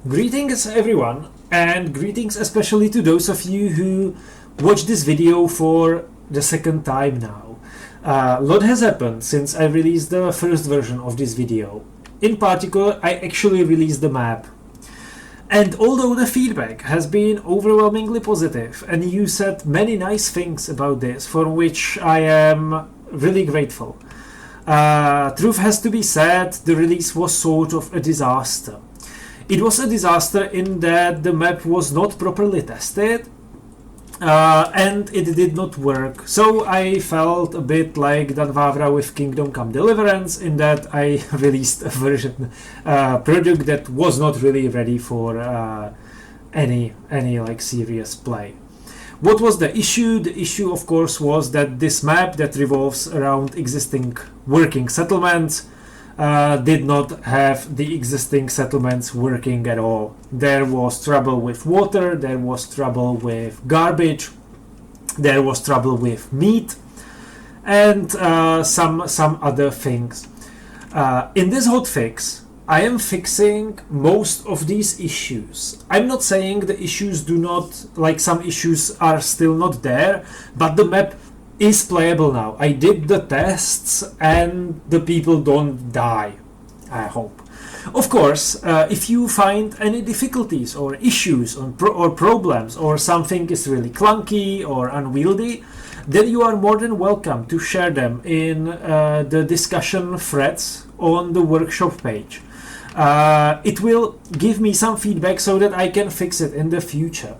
Greetings everyone, and greetings especially to those of you who watch this video for the second time now. A lot has happened since I released the first version of this video. In particular, I actually released the map. And although the feedback has been overwhelmingly positive and you said many nice things about this, for which I am really grateful, truth has to be said, the release was sort of a disaster. It was a disaster in that the map was not properly tested and it did not work. So I felt a bit like Dan Vavra with Kingdom Come Deliverance in that I released a version product that was not really ready for any like serious play. What was the issue? The issue, of course, was that this map that revolves around existing working settlements did not have the existing settlements working at all. There was trouble with water, there was trouble with garbage, there was trouble with meat, and some other things. In this hotfix, I am fixing most of these issues. I'm not saying the issues do not, like some issues are still not there, but the map is playable now. I did the tests and the people don't die, I hope. Of course, if you find any difficulties or issues or problems or something is really clunky or unwieldy, then you are more than welcome to share them in the discussion threads on the workshop page. It will give me some feedback so that I can fix it in the future.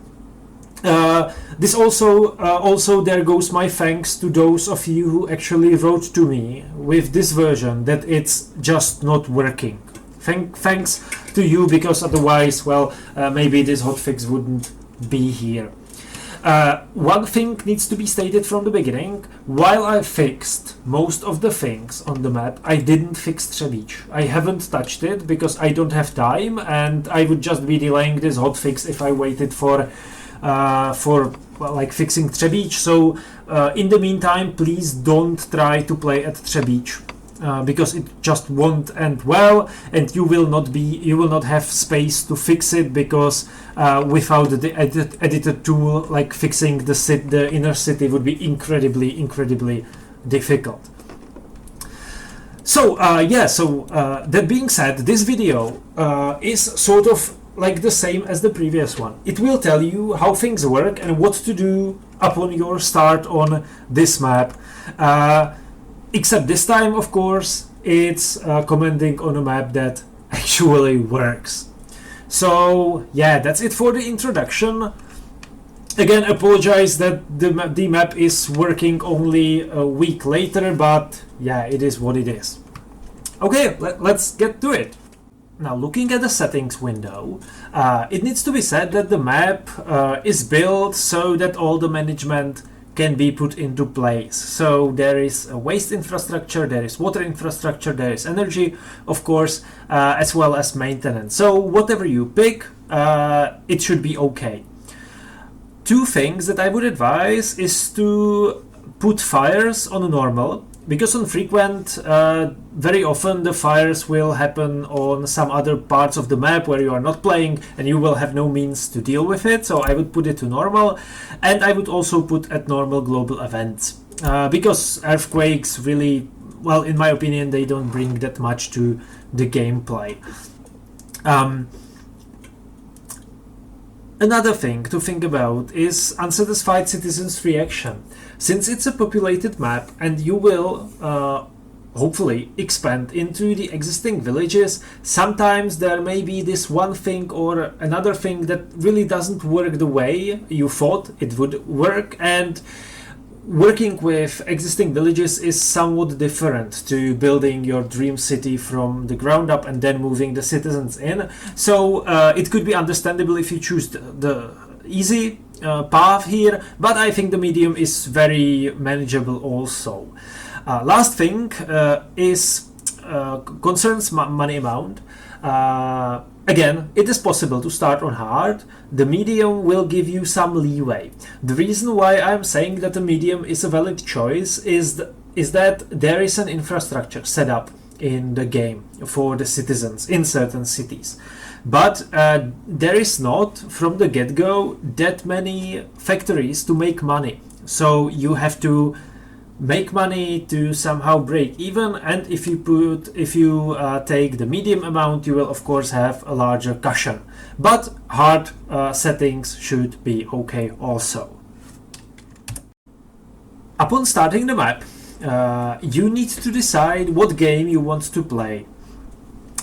This also there goes my thanks to those of you who actually wrote to me with this version that it's just not working. Thanks to you, because otherwise, well, maybe this hotfix wouldn't be here. One thing needs to be stated from the beginning. While I fixed most of the things on the map, I didn't fix Třebíč. I haven't touched it because I don't have time, and I would just be delaying this hotfix if I waited for like fixing Třebíč. So in the meantime, please don't try to play at Třebíč because it just won't end well, and you will not have space to fix it, because without the editor tool, like fixing the inner city would be incredibly difficult. So that being said, this video is sort of like the same as the previous one. It will tell you how things work and what to do upon your start on this map. Except this time, of course, it's commenting on a map that actually works. So yeah, that's it for the introduction. Again, apologize that the map is working only a week later, but yeah, it is what it is. Okay, let's get to it. Now, looking at the settings window, it needs to be said that the map is built so that all the management can be put into place. So there is a waste infrastructure, there is water infrastructure, there is energy, of course, as well as maintenance. So whatever you pick, it should be okay. Two things that I would advise is to put fires on normal, because on frequent, very often the fires will happen on some other parts of the map where you are not playing and you will have no means to deal with it. So I would put it to normal, and I would also put at normal global events, because earthquakes really, well, in my opinion, they don't bring that much to the gameplay. Another thing to think about is unsatisfied citizens' reaction. Since it's a populated map and you will hopefully expand into the existing villages, sometimes there may be this one thing or another thing that really doesn't work the way you thought it would work, and working with existing villages is somewhat different to building your dream city from the ground up and then moving the citizens in. So it could be understandable if you choose the easy path here, but I think the medium is very manageable also. Last thing is concerns money amount. Again, it is possible to start on hard. The medium will give you some leeway. The reason why I'm saying that the medium is a valid choice is that there is an infrastructure set up in the game for the citizens in certain cities. but there is not from the get-go that many factories to make money, so you have to make money to somehow break even, and if you take the medium amount, you will of course have a larger cushion, but hard settings should be okay also. Upon starting the map, you need to decide what game you want to play.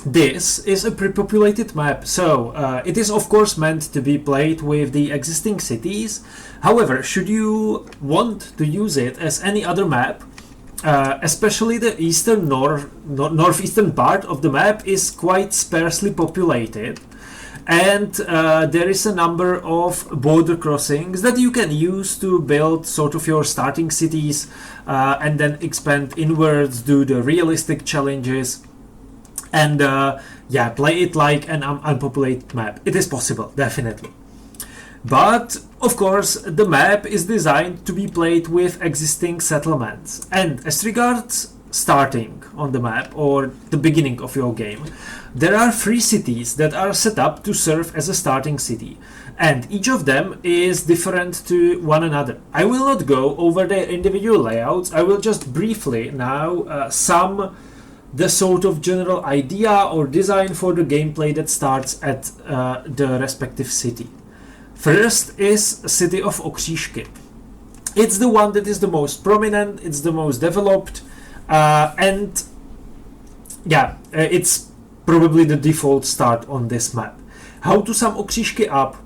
This is a pre-populated map, so it is of course meant to be played with the existing cities. However, should you want to use it as any other map, especially the eastern northeastern part of the map is quite sparsely populated, and there is a number of border crossings that you can use to build sort of your starting cities and then expand inwards, do the realistic challenges, and play it like an unpopulated map. It is possible, definitely. But of course the map is designed to be played with existing settlements, and as regards starting on the map or the beginning of your game, there are 3 cities that are set up to serve as a starting city, and each of them is different to one another. I will not go over their individual layouts. I will just briefly now sum the sort of general idea or design for the gameplay that starts at the respective city. First is city of Okříšky. It's the one that is the most prominent, it's the most developed, it's probably the default start on this map. How to sum Okříšky up?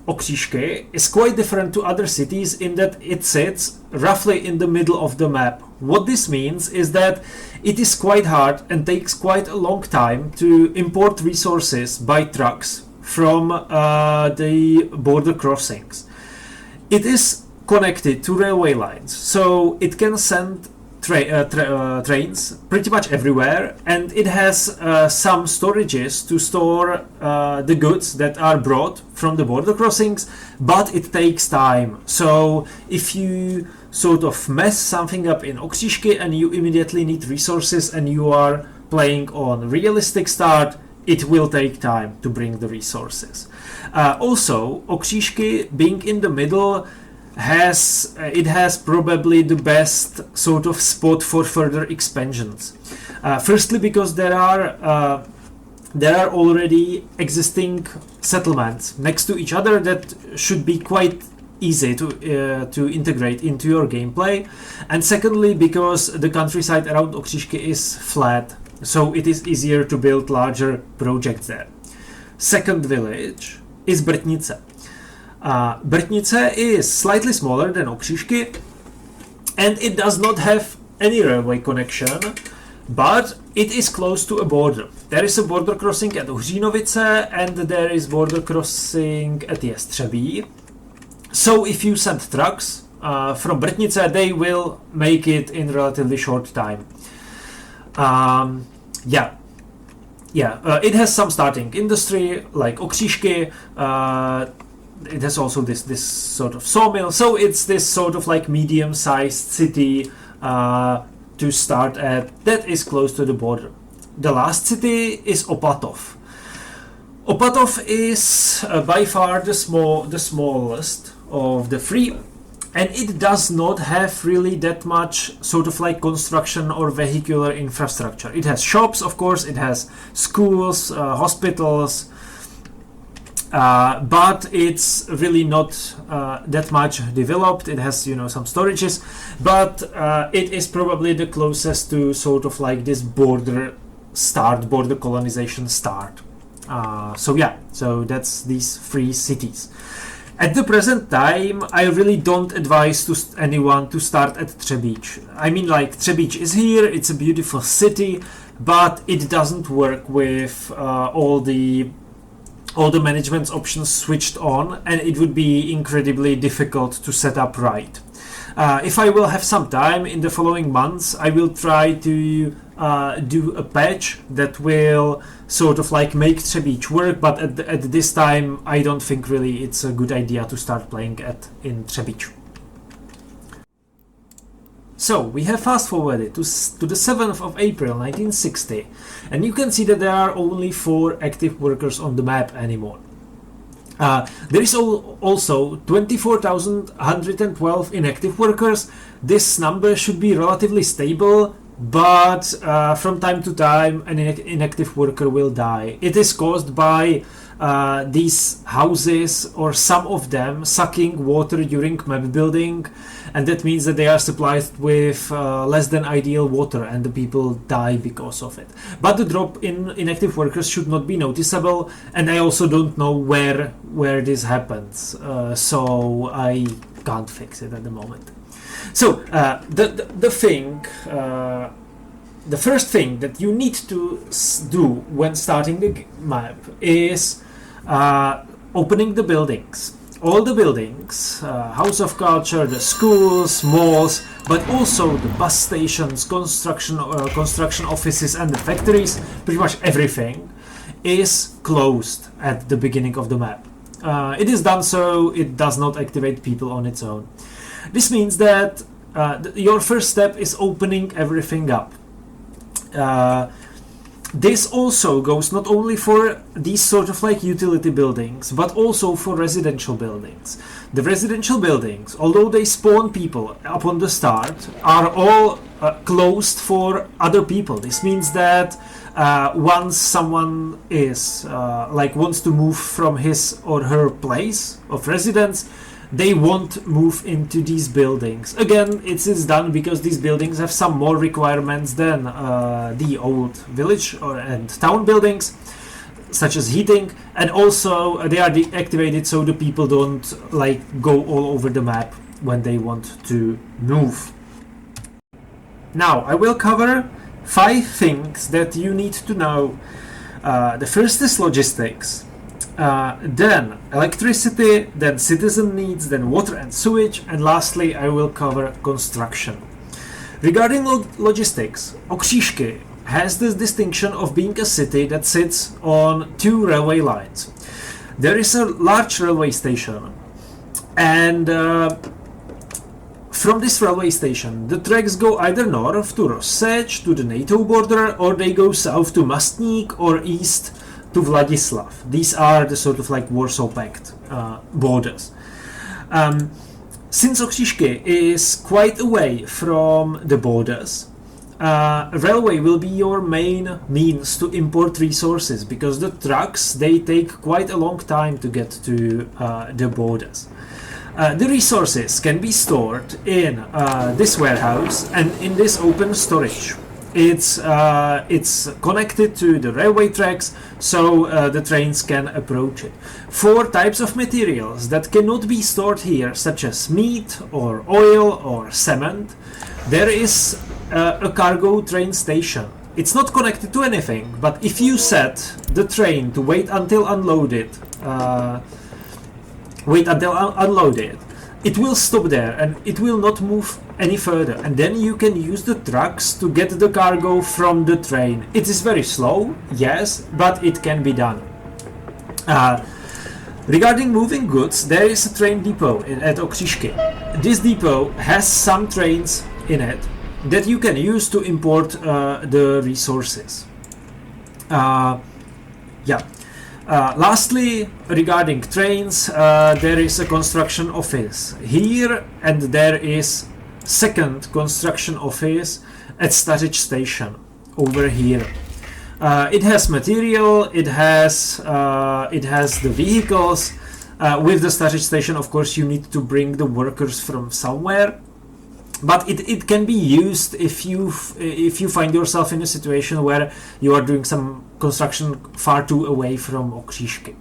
Okříšky is quite different to other cities in that it sits roughly in the middle of the map. What this means is that it is quite hard and takes quite a long time to import resources by trucks from the border crossings. It is connected to railway lines, so it can send trains pretty much everywhere, and it has some storages to store the goods that are brought from the border crossings, but it takes time. So if you sort of mess something up in Okříšky and you immediately need resources and you are playing on realistic start, it will take time to bring the resources. Also, Okříšky being in the middle has probably the best sort of spot for further expansions. Firstly, because there are already existing settlements next to each other that should be quite easy to integrate into your gameplay, and secondly, because the countryside around Okříšky is flat, so it is easier to build larger projects there. Second village is Brtnice. Brtnice is slightly smaller than Okříšky, and it does not have any railway connection, but it is close to a border. There is a border crossing at Uhřínovice, and there is border crossing at Jestřebí. So if you send trucks from Brtnice, they will make it in relatively short time. It has some starting industry like Okříšky. It has also this sort of sawmill, so it's this sort of like medium-sized city to start at that is close to the border. The last city is Opatov. Opatov is by far the smallest of the 3, and it does not have really that much sort of like construction or vehicular infrastructure. It has shops, of course, it has schools, hospitals, but it's really not that much developed. It has, some storages, but it is probably the closest to sort of like this border colonization start. So that's these 3 cities. At the present time, I really don't advise anyone to start at Třebíč. I mean, like, Třebíč is here, it's a beautiful city, but it doesn't work with all the management options switched on, and it would be incredibly difficult to set up right. If I will have some time in the following months, I will try to do a patch that will sort of like make Třebíč work, but at this time I don't think really it's a good idea to start playing in Třebíč. So we have fast forwarded to the 7th of April 1960, and you can see that there are only 4 active workers on the map anymore. There is also 24,112 inactive workers. This number should be relatively stable, but from time to time an inactive worker will die. It is caused by these houses, or some of them, sucking water during map building, and that means that they are supplied with less than ideal water, and the people die because of it. But the drop in inactive workers should not be noticeable, and I also don't know where this happens, so I can't fix it at the moment. So the first thing that you need to do when starting the map is opening the buildings. All the buildings, House of Culture, the schools, malls, but also the bus stations, construction offices and the factories, pretty much everything is closed at the beginning of the map. It is done so it does not activate people on its own. This means that your first step is opening everything up. This also goes not only for these sort of like utility buildings, but also for residential buildings. The residential buildings, although they spawn people upon the start, are all closed for other people. This means that once someone is wants to move from his or her place of residence, they won't move into these buildings. Again, it is done because these buildings have some more requirements than the old village and town buildings, such as heating, and also they are deactivated so the people don't go all over the map when they want to move. Now I will cover 5 things that you need to know. The first is logistics. Then electricity, then citizen needs, then water and sewage, and lastly I will cover construction. Regarding logistics, Okříšky has this distinction of being a city that sits on 2 railway lines. There is a large railway station, and from this railway station the tracks go either north to Rozseč, to the NATO border, or they go south to Mastník, or east to Vladislav. These are the sort of Warsaw Pact borders. Since Okříšky is quite away from the borders, railway will be your main means to import resources, because the trucks, they take quite a long time to get to the borders. The resources can be stored in this warehouse and in this open storage. It's connected to the railway tracks, so the trains can approach it. 4 types of materials that cannot be stored here, such as meat or oil or cement. There is a cargo train station. It's not connected to anything, but if you set the train to wait until unloaded, it will stop there and it will not move any further, and then you can use the trucks to get the cargo from the train. It is very slow, yes, but it can be done. Regarding moving goods, there is a train depot at Okříšky. This depot has some trains in it that you can use to import the resources. Lastly, regarding trains, there is a construction office here, and there is second construction office at Stařič station over here. It has material, it has the vehicles. With the Stařič station, of course, you need to bring the workers from somewhere, but it can be used if you find yourself in a situation where you are doing some construction far too away from Okříšky.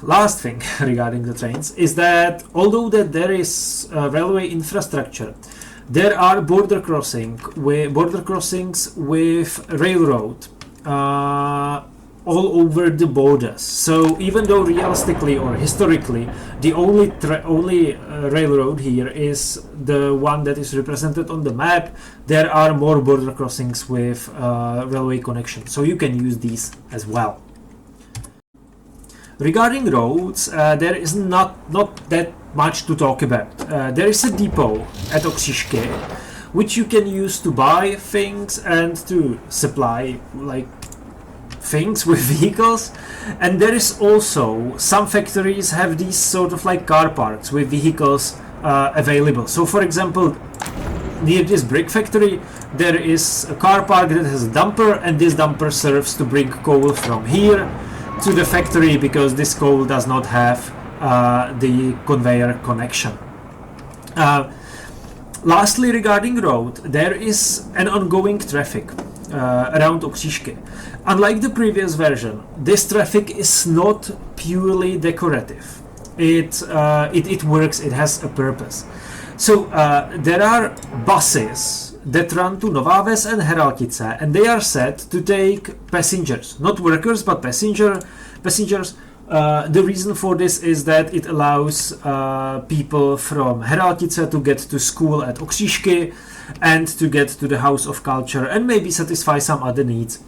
Last thing regarding the trains is that although that there is railway infrastructure, there are border crossings with railroad all over the borders. So even though realistically or historically the only railroad here is the one that is represented on the map, there are more border crossings with railway connections, so you can use these as well. Regarding roads, there is not that much to talk about. There is a depot at Okříšky, which you can use to buy things and to supply like things with vehicles, and there is also some factories have these sort of like car parks with vehicles available. So for example, near this brick factory there is a car park that has a dumper, and this dumper serves to bring coal from here to the factory because this coal does not have the conveyor connection. Lastly, regarding road, there is an ongoing traffic around Okříšky. Unlike the previous version, this traffic is not purely decorative. It works, it has a purpose. So there are buses that run to Nová Ves and Heraltice, and they are set to take passengers, not workers but passengers. The reason for this is that it allows people from Heraltice to get to school at Okříšky and to get to the House of Culture and maybe satisfy some other needs.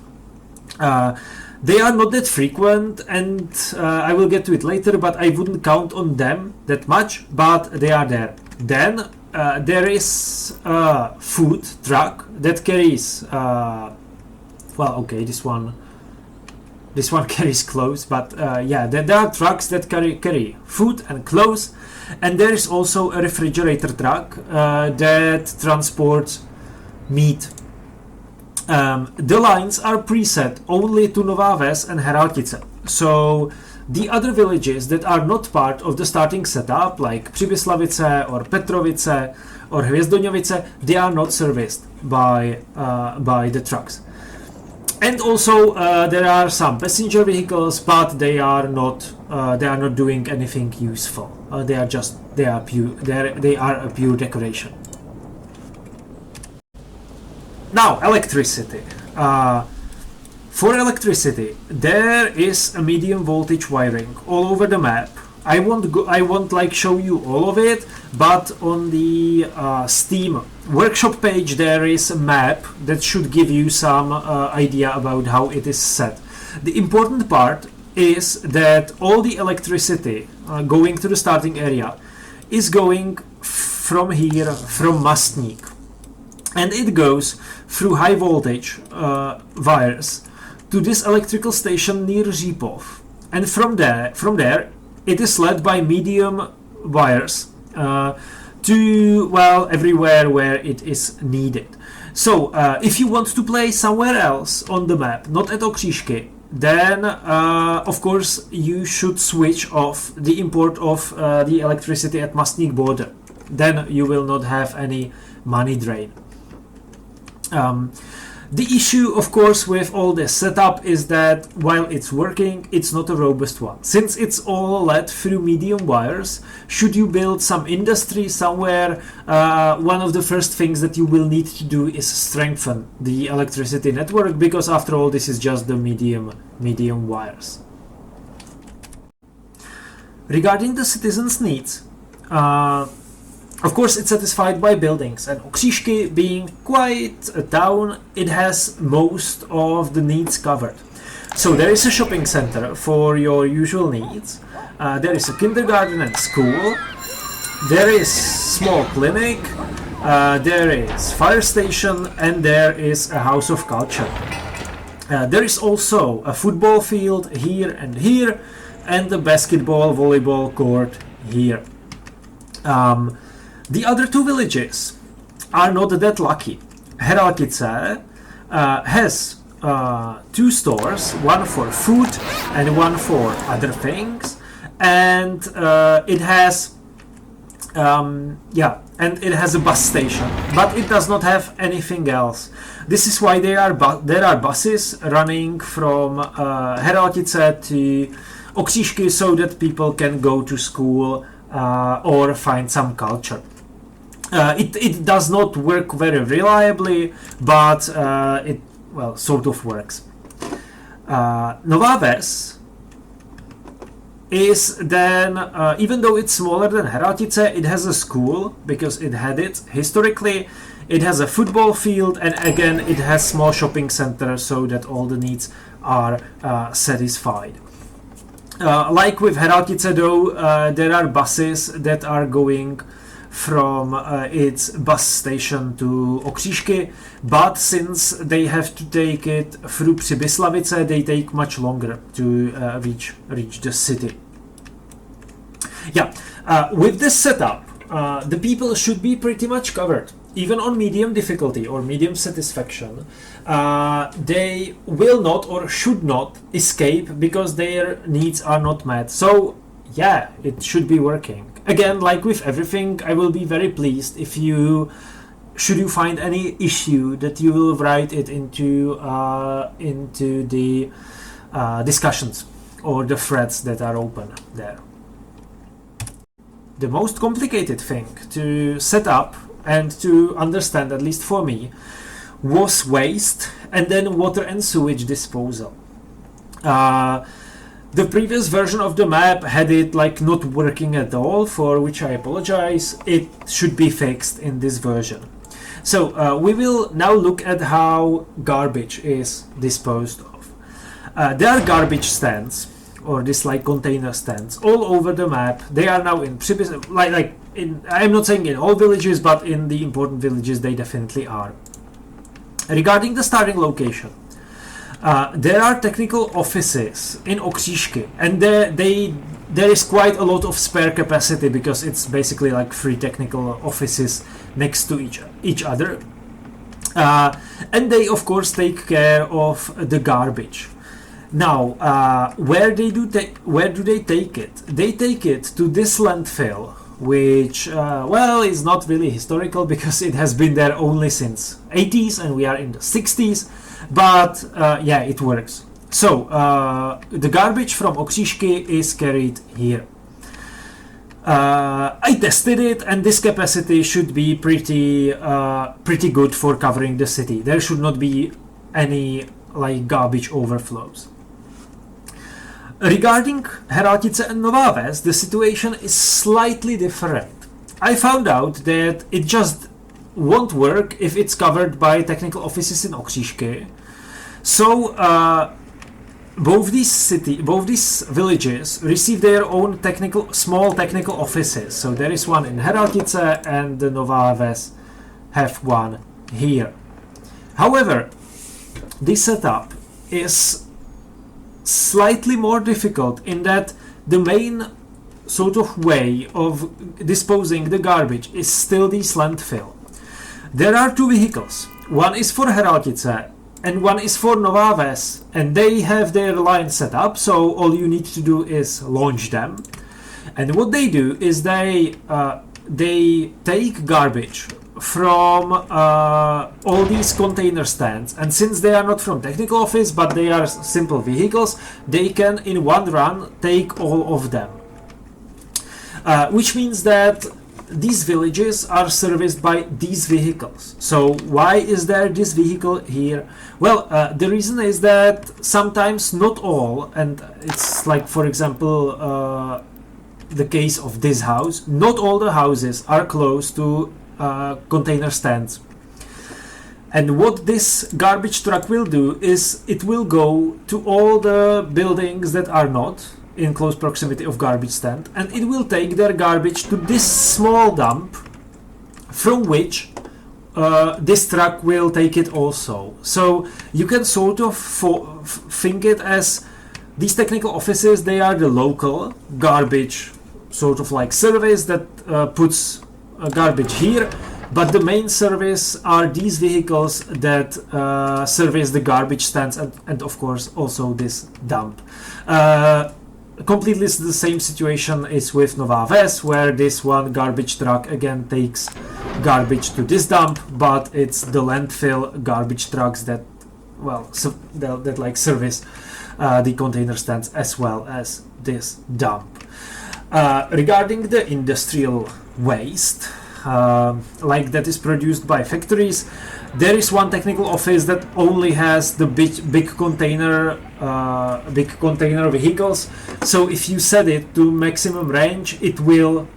They are not that frequent, and I will get to it later, but I wouldn't count on them that much, but they are there. Then there is a food truck that carries this one carries clothes, but there are trucks that carry food and clothes, and there is also a refrigerator truck that transports meat. The lines are preset only to Nová Ves and Heraltice, so the other villages that are not part of the starting setup, like Přibyslavice or Petrovice or Hvězdoňovice, they are not serviced by the trucks. And also there are some passenger vehicles, but they are not doing anything useful. They are a pure decoration. Now, electricity. For electricity, there is a medium voltage wiring all over the map. I won't like show you all of it, but on the Steam workshop page there is a map that should give you some idea about how it is set. The important part is that all the electricity going to the starting area is going from here, from Mastník, and it goes through high voltage wires to this electrical station near Řípov, and from there it is led by medium wires to, well, everywhere where it is needed. So if you want to play somewhere else on the map, not at Okříšky, then of course you should switch off the import of the electricity at Mastník border. Then you will not have any money drain. The issue, of course, with all this setup is that while it's working, it's not a robust one. Since it's all led through medium wires, should you build some industry somewhere, one of the first things that you will need to do is strengthen the electricity network, because after all, this is just the medium wires. Regarding the citizens' needs, of course, it's satisfied by buildings, and Okříšky being quite a town, it has most of the needs covered. So there is a shopping center for your usual needs, there is a kindergarten and school, there is small clinic, there is fire station, and there is a house of culture. There is also a football field here, and a basketball, volleyball court here. The other two villages are not that lucky. Heraltice has two stores, one for food and one for other things, and it has a bus station, but it does not have anything else. This is why there are buses running from Heraltice to Okříšky so that people can go to school or find some culture. It does not work very reliably, but it sort of works. Nová Ves is then, even though it's smaller than Heraltice, it has a school because it had it historically. It has a football field, and again it has small shopping center so that all the needs are satisfied. Like with Heraltice though, there are buses that are going from its bus station to Okříšky, but since they have to take it through Přibyslavice, they take much longer to reach the city. Yeah, with this setup, the people should be pretty much covered. Even on medium difficulty or medium satisfaction, they will not or should not escape because their needs are not met. So yeah, it should be working. Again, like with everything, I will be very pleased if you, should you find any issue, that you will write it into the discussions or the threads that are open there. The most complicated thing to set up and to understand, at least for me, was waste and then water and sewage disposal. The previous version of the map had it like not working at all, for which I apologize. It should be fixed in this version. So we will now look at how garbage is disposed of. There are garbage stands, or this like container stands, all over the map. They are now in I'm not saying in all villages, but in the important villages they definitely are. Regarding the starting location, there are technical offices in Okříšky, and there is quite a lot of spare capacity because it's basically like 3 technical offices next to each other. And they of course take care of the garbage. Now, where do they take it? They take it to this landfill, which is not really historical because it has been there only since 80s and we are in the 60s, but yeah, it works. So the garbage from Okříšky is carried here. I tested it, and this capacity should be pretty good for covering the city. There should not be any like garbage overflows. Regarding Heraltice and Nová Ves, the situation is slightly different. I found out that it just won't work if it's covered by technical offices in Okříšky. So both these villages receive their own small technical offices. So there is one in Heraltice and the Nová Ves have one here. However, this setup is slightly more difficult in that the main sort of way of disposing the garbage is still this landfill. There are 2 vehicles. One is for Heraltice and one is for Nová Ves, and they have their line set up, so all you need to do is launch them. And what they do is they take garbage from all these container stands, and since they are not from technical office but they are simple vehicles, they can in one run take all of them, which means that these villages are serviced by these vehicles. So why is there this vehicle here? Well, the reason is that sometimes not all, and it's like for example the case of this house, not all the houses are close to container stands. And what this garbage truck will do is it will go to all the buildings that are not in close proximity of garbage stand, and it will take their garbage to this small dump, from which this truck will take it also. So you can sort of think it as these technical offices, they are the local garbage sort of like service that puts garbage here, but the main service are these vehicles that service the garbage stands and of course also this dump. Completely the same situation is with Nová Ves, where this one garbage truck again takes garbage to this dump, but it's the landfill garbage trucks that like service the container stands as well as this dump. Regarding the industrial waste, like that is produced by factories, there is one technical office that only has the big container vehicles. So if you set it to maximum range, it will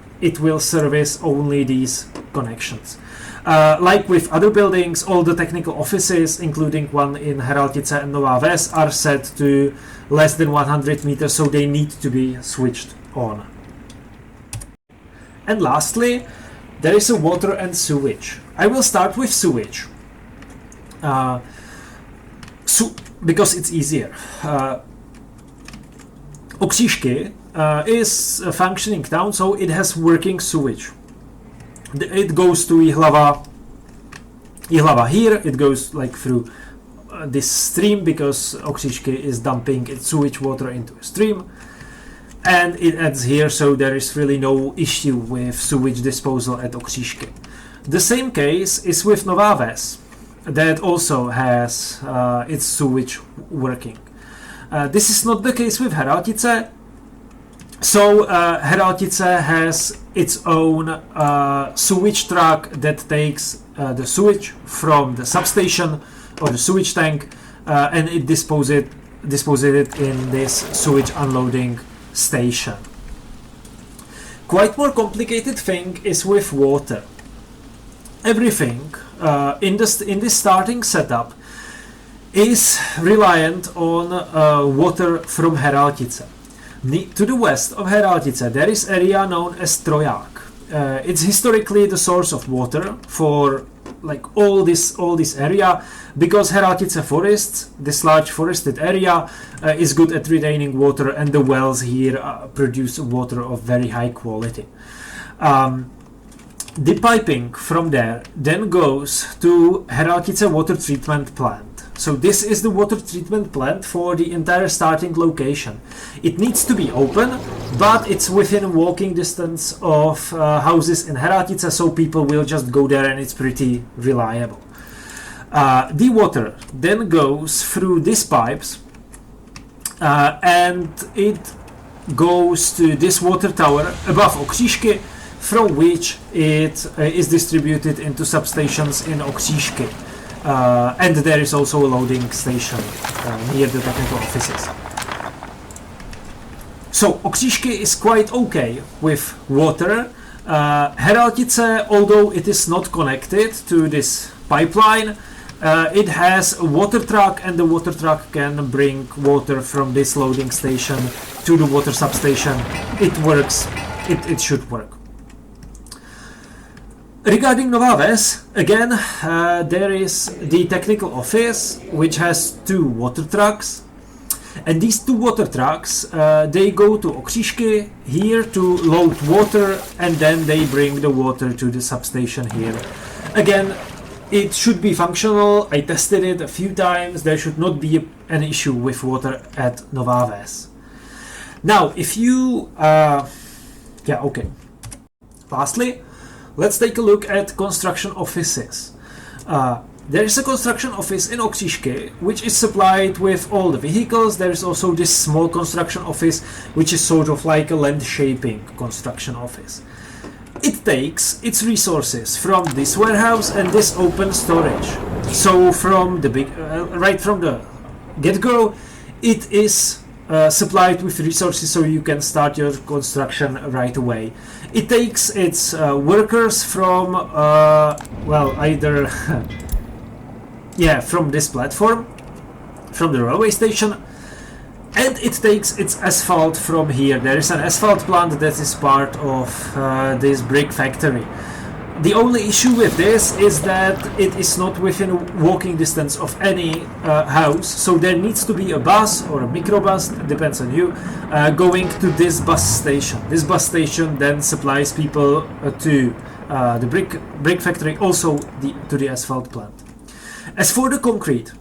service only these connections. Like with other buildings, all the technical offices, including one in Heraltice and Nová Ves, are set to less than 100 meters, so they need to be switched on. And lastly, there is a water and sewage. I will start with sewage, because it's easier. Okříšky is a functioning town, so it has working sewage. It goes to Jihlava here, it goes like through this stream, because Okříšky is dumping its sewage water into a stream, and it ends here, so there is really no issue with sewage disposal at Okříšky. The same case is with Nová Ves, that also has its sewage working. This is not the case with Heraltice. So Heraltice has its own sewage truck that takes the sewage from the substation or the sewage tank, and it disposes it in this sewage unloading station. Quite more complicated thing is with water. Everything in this starting setup is reliant on water from Heraltice. To the west of Heraltice there is area known as Troják. It's historically the source of water for like all this area, because Heraltice forest, this large forested area, is good at retaining water, and the wells here produce water of very high quality. The piping from there then goes to Heraltice water treatment plant. So this is the water treatment plant for the entire starting location. It needs to be open, but it's within walking distance of houses in Heraltice, so people will just go there, and it's pretty reliable. The water then goes through these pipes, and it goes to this water tower above Okříšky, from which it is distributed into substations in Okříšky. And there is also a loading station near the technical offices. So Okříšky is quite okay with water. Heraltice, although it is not connected to this pipeline, it has a water truck, and the water truck can bring water from this loading station to the water substation. It works. It should work. Regarding Nová Ves, again, there is the technical office, which has 2 water trucks, and these 2 water trucks, they go to Okříšky here to load water, and then they bring the water to the substation here. Again, it should be functional. I tested it a few times. There should not be an issue with water at Nová Ves. Now, if you... Lastly, let's take a look at construction offices. There is a construction office in Okříšky, which is supplied with all the vehicles. There is also this small construction office, which is sort of like a land shaping construction office. It takes its resources from this warehouse and this open storage. So from the right from the get-go, it is supplied with resources, so you can start your construction right away. It takes its workers from either from this platform, from the railway station, and it takes its asphalt from here. There is an asphalt plant that is part of this brick factory. The only issue with this is that it is not within walking distance of any house, so there needs to be a bus or a microbus, depends on you, going to this bus station. This bus station then supplies people to the brick factory, also to the asphalt plant. As for the concrete,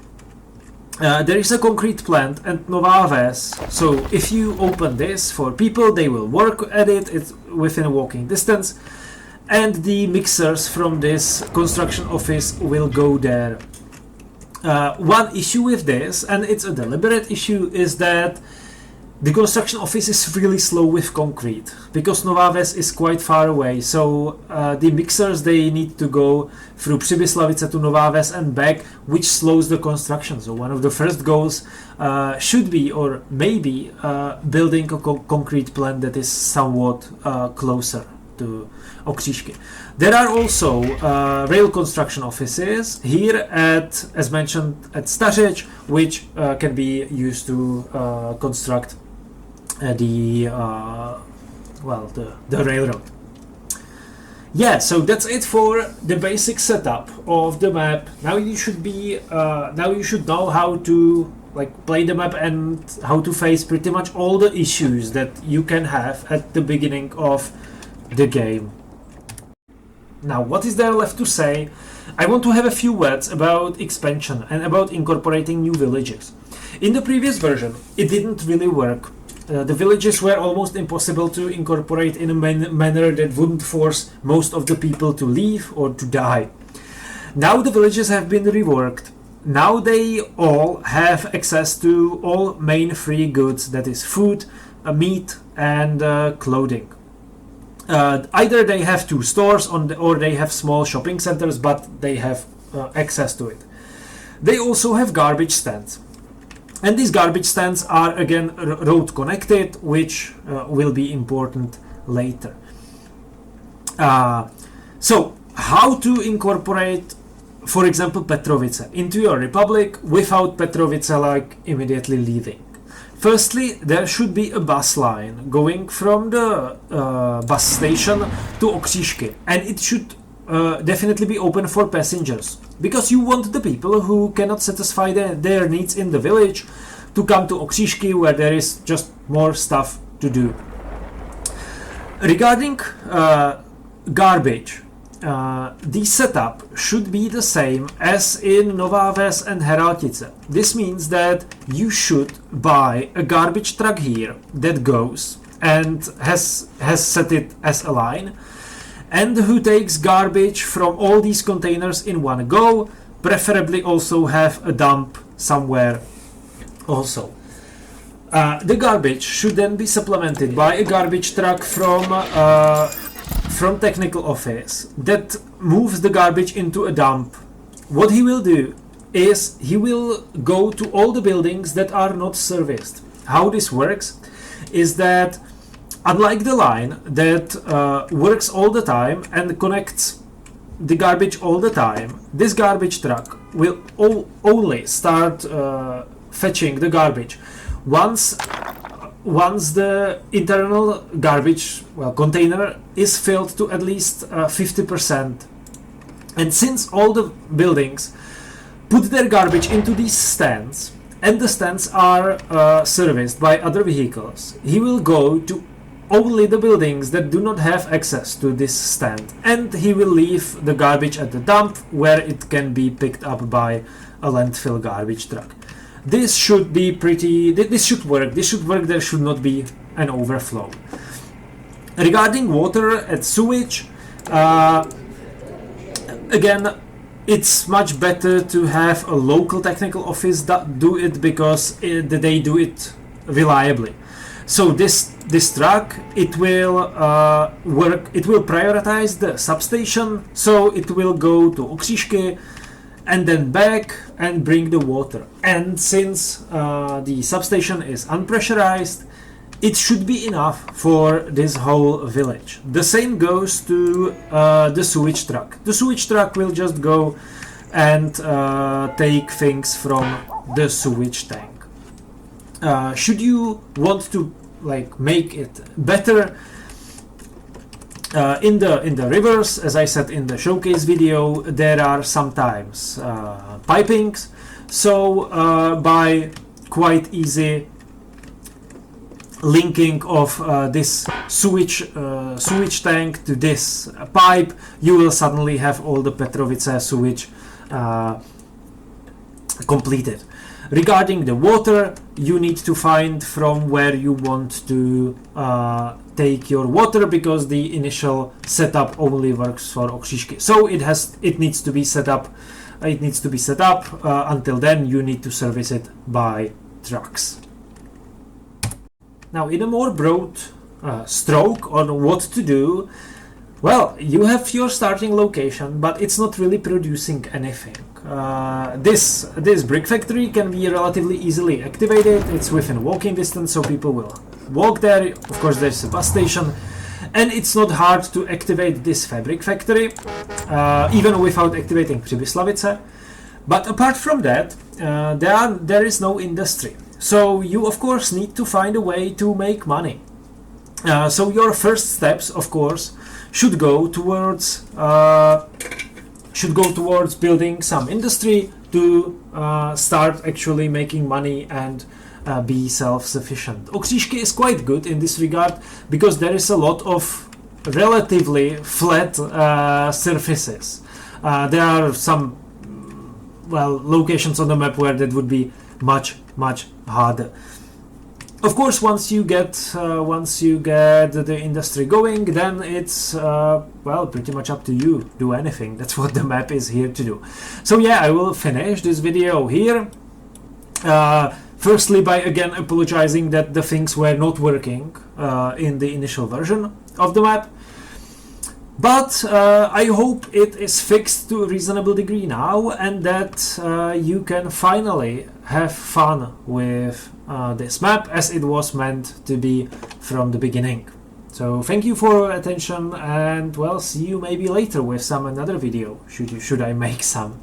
there is a concrete plant at Nová Ves, so if you open this for people, they will work at it, it's within a walking distance, and the mixers from this construction office will go there. One issue with this, and it's a deliberate issue, is that the construction office is really slow with concrete, because Nová Ves is quite far away, so the mixers, they need to go through Přibyslavice to Nová Ves and back, which slows the construction. So one of the first goals should be, or maybe, building a concrete plant that is somewhat closer to Okříšky. There are also rail construction offices here at, as mentioned, at Stařeč, which can be used to construct the railroad. Yeah, so that's it for the basic setup of the map. Now you should know how to play the map and how to face pretty much all the issues that you can have at the beginning of the game. Now, what is there left to say? I want to have a few words about expansion and about incorporating new villages. In the previous version, it didn't really work. The villages were almost impossible to incorporate in a manner that wouldn't force most of the people to leave or to die. Now the villages have been reworked. Now they all have access to all main free goods, that is food, meat and clothing. Either they have 2 stores or they have small shopping centers, but they have access to it. They also have garbage stands. And these garbage stands are again road connected, which will be important later. So, how to incorporate, for example, Petrovice into your republic without Petrovice immediately leaving? Firstly, there should be a bus line going from the bus station to Okříšky, and it should definitely be open for passengers, because you want the people who cannot satisfy their needs in the village to come to Okříšky, where there is just more stuff to do. Regarding garbage, the setup should be the same as in Nová Ves and Heraltice. This means that you should buy a garbage truck here that goes and has set it as a line, and who takes garbage from all these containers in one go, preferably also have a dump somewhere also. The garbage should then be supplemented by a garbage truck from technical office that moves the garbage into a dump. What he will do is he will go to all the buildings that are not serviced. How this works is that, unlike the line that works all the time and connects the garbage all the time, this garbage truck will only start fetching the garbage once the internal garbage container is filled to at least 50%. And since all the buildings put their garbage into these stands, and the stands are serviced by other vehicles, he will go to only the buildings that do not have access to this stand, and he will leave the garbage at the dump, where it can be picked up by a landfill garbage truck. This should be this should work, there should not be an overflow. Regarding water and sewage, again, it's much better to have a local technical office that do it, because they do it reliably. So this truck, it will prioritize the substation, so it will go to Okříšky and then back and bring the water. And since the substation is unpressurized, it should be enough for this whole village. The same goes to the sewage truck. The sewage truck will just go and take things from the sewage tank. Should you want to make it better, in the rivers, as I said in the showcase video, there are sometimes pipings, so by quite easy linking of this sewage tank to this pipe, you will suddenly have all the Petrovice sewage completed. Regarding the water, you need to find from where you want to take your water, because the initial setup only works for Okříšky. So it needs to be set up. Until then, you need to service it by trucks. Now, in a more broad stroke on what to do, well, you have your starting location, but it's not really producing anything. This brick factory can be relatively easily activated. It's within walking distance, so people will walk there. Of course, there's a bus station, and it's not hard to activate this fabric factory, even without activating Přibyslavice. But apart from that, there is no industry. So you of course need to find a way to make money. So your first steps, of course, should go towards building some industry to start actually making money and be self-sufficient. Okříšky is quite good in this regard because there is a lot of relatively flat surfaces. There are some locations on the map where that would be much harder. Of course, once you get the industry going, then it's pretty much up to you. Do anything. That's what the map is here to do. So yeah, I will finish this video here. Firstly, by again apologizing that the things were not working in the initial version of the map. But I hope it is fixed to a reasonable degree now, and that you can finally have fun with this map as it was meant to be from the beginning. So thank you for your attention, and well, see you maybe later with another video, should I make some.